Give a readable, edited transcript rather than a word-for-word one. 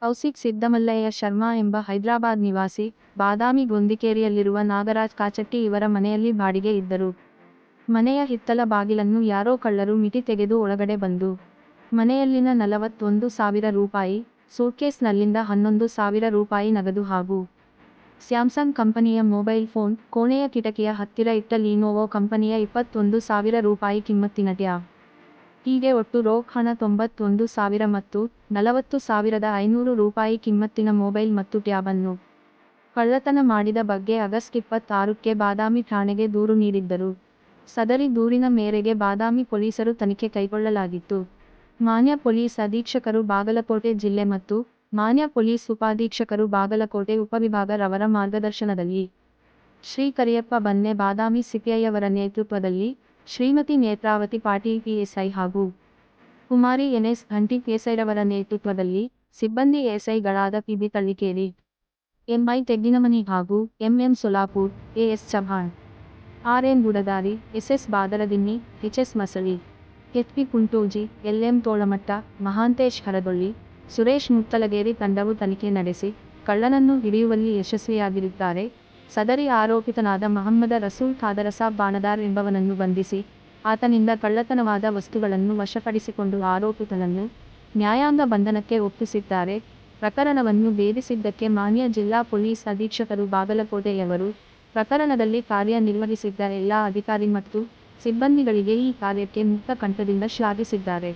ಕೌಶಿಕ್ ಸಿದ್ದಮಲ್ಲಯ್ಯ ಶರ್ಮಾ ಎಂಬ ಹೈದರಾಬಾದ್ ನಿವಾಸಿ, ಬಾದಾಮಿ ಗೊಂದಿಕೇರಿಯಲ್ಲಿರುವ ನಾಗರಾಜ್ ಕಾಚಟ್ಟಿ ಇವರ ಮನೆಯಲ್ಲಿ ಬಾಡಿಗೆ ಇದ್ದರು. ಮನೆಯ ಹಿತ್ತಲ ಬಾಗಿಲನ್ನು ಯಾರೋ ಕಳ್ಳರು ಮಿಟಿ ತೆಗೆದು ಒಳಗಡೆ ಬಂದು, ಮನೆಯಲ್ಲಿನ 41,000 ರೂಪಾಯಿ, ಸೂಟ್ಕೇಸ್ನಲ್ಲಿಂದ 11,000 ರೂಪಾಯಿ ನಗದು ಹಾಗೂ ಸ್ಯಾಮ್ಸಂಗ್ ಕಂಪನಿಯ ಮೊಬೈಲ್ ಫೋನ್, ಕೋಣೆಯ ಕಿಟಕಿಯ ಹತ್ತಿರ ಇಟ್ಟ ಲಿನೋವೊ ಕಂಪನಿಯ 21,000 ರೂಪಾಯಿ ಕಿಮ್ಮತ್ತಿನ ಟ್ಯಾಬ್, ಹೀಗೆ ಒಟ್ಟು ಹಣ 91,000 ಮತ್ತು 40,500 ರೂಪಾಯಿ ಕಿಮ್ಮತ್ತಿನ ಮೊಬೈಲ್ ಮತ್ತು ಟ್ಯಾಬ್ ಅನ್ನು ಕಳ್ಳತನ ಮಾಡಿದ ಬಗ್ಗೆ ಆಗಸ್ಟ್ 26ಕ್ಕೆ ಬಾದಾಮಿ ಠಾಣೆಗೆ ದೂರು ನೀಡಿದ್ದರು. ಸದರಿ ದೂರಿನ ಮೇರೆಗೆ ಬಾದಾಮಿ ಪೊಲೀಸರು ತನಿಖೆ ಕೈಗೊಳ್ಳಲಾಗಿತ್ತು. ಮಾನ್ಯ ಪೊಲೀಸ್ ಅಧೀಕ್ಷಕರು ಬಾಗಲಕೋಟೆ ಜಿಲ್ಲೆ ಮತ್ತು ಮಾನ್ಯ ಪೊಲೀಸ್ ಉಪಾಧೀಕ್ಷಕರು ಬಾಗಲಕೋಟೆ ಉಪವಿಭಾಗ ರವರ ಮಾರ್ಗದರ್ಶನದಲ್ಲಿ ಶ್ರೀ ಕರಿಯಪ್ಪ ಬನ್ನೆ ಬಾದಾಮಿ ಸಿಪಿಐಯವರ ನೇತೃತ್ವದಲ್ಲಿ ಶ್ರೀಮತಿ ನೇತ್ರಾವತಿ ಪಾಟೀಲ್ ಪಿಎಸ್ಐ ಹಾಗೂ ಕುಮಾರಿ ಎನ್ಎಸ್ ಘಂಟಿ ಪಿಎಸ್ಐರವರ ನೇತೃತ್ವದಲ್ಲಿ ಸಿಬ್ಬಂದಿ ಎಎಸ್ಐಗಳಾದ ಪಿಬಿ ತಳ್ಳಿಕೇರಿ, ಎಂಐ ತೆಗ್ಗಿನಮನಿ ಹಾಗೂ MM Solapur, AS Chavan, RN Gudadari, SS Badaradinni, HS Masali, HP Kuntoji, LM Tolamatta, Mahantesh Haradolli, Suresh Muttalageri ತಂಡವು ತನಿಖೆ ನಡೆಸಿ ಕಳ್ಳನನ್ನು ಹಿಡಿಯುವಲ್ಲಿ ಯಶಸ್ವಿಯಾಗಿರುತ್ತಾರೆ. ಸದರಿ ಆರೋಪಿತನಾದ ಮಹಮ್ಮದ ರಸೂಲ್ ಖಾದರಸಾಬ್ ಬಾಣದಾರ್ ಎಂಬವನನ್ನು ಬಂಧಿಸಿ ಆತನಿಂದ ಕಳ್ಳತನವಾದ ವಸ್ತುಗಳನ್ನು ವಶಪಡಿಸಿಕೊಂಡು ಆರೋಪಿತನನ್ನು ನ್ಯಾಯಾಂಗ ಬಂಧನಕ್ಕೆ ಒಪ್ಪಿಸಿದ್ದಾರೆ. ಪ್ರಕರಣವನ್ನು ಭೇದಿಸಿದ್ದಕ್ಕೆ ಮಾನ್ಯ ಜಿಲ್ಲಾ ಪೊಲೀಸ್ ಅಧೀಕ್ಷಕರು ಬಾಗಲಕೋಟೆಯವರು ಪ್ರಕರಣದಲ್ಲಿ ಕಾರ್ಯನಿರ್ವಹಿಸಿದ್ದ ಎಲ್ಲ ಅಧಿಕಾರಿ ಮತ್ತು ಸಿಬ್ಬಂದಿಗಳಿಗೆ ಈ ಕಾರ್ಯಕ್ಕೆ ಮುಕ್ತ ಕಂಠದಿಂದ ಶ್ಲಾಘಿಸಿದ್ದಾರೆ.